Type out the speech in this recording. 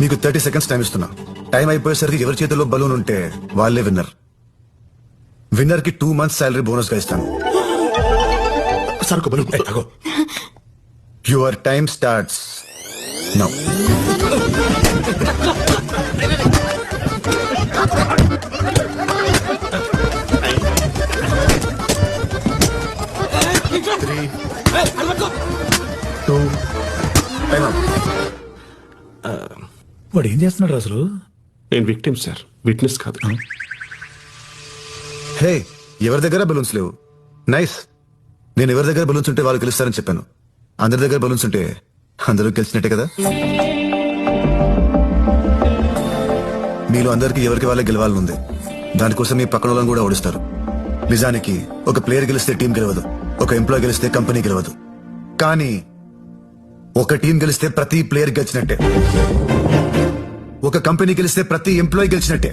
మీకు 30 seconds time ఇస్తున్నా. Time అయిపోయేసరికి ఎవరి చేతిలో బలూన్ ఉంటే వాళ్ళే విన్నర్. విన్నర్ కి 2 months శాలరీ బోనస్ గా ఇస్తాను. సరుకు బలు అగో. Your time starts now. వాడు ఏం చేస్తున్నాడు అసలు? నేను విక్టిమ్ సార్, విట్నెస్ కాదు. హే, ఎవరి దగ్గర బలూన్స్ లేవు. నైస్. నేను ఎవరి దగ్గర బలూన్స్ ఉంటే వాళ్ళు గెలుస్తారని చెప్పాను. అందరి దగ్గర బలూన్స్ ఉంటే అందరూ గెలిచినట్టే కదా. మీలో అందరికి ఎవరికి వాళ్ళే గెలవాలని ఉంది. దానికోసం మీ పక్కన వాళ్ళని కూడా ఓడిస్తారు. నిజానికి ఒక ప్లేయర్ గెలిస్తే టీం గెలవదు, ఒక ఎంప్లాయ్ గెలిస్తే కంపెనీ గెలవదు. కానీ ఒక టీం గెలిస్తే ప్రతి ప్లేయర్ గెలిచినట్టే, ఒక కంపెనీ గెలిస్తే ప్రతి ఎంప్లాయ్ గెలిచినట్టే.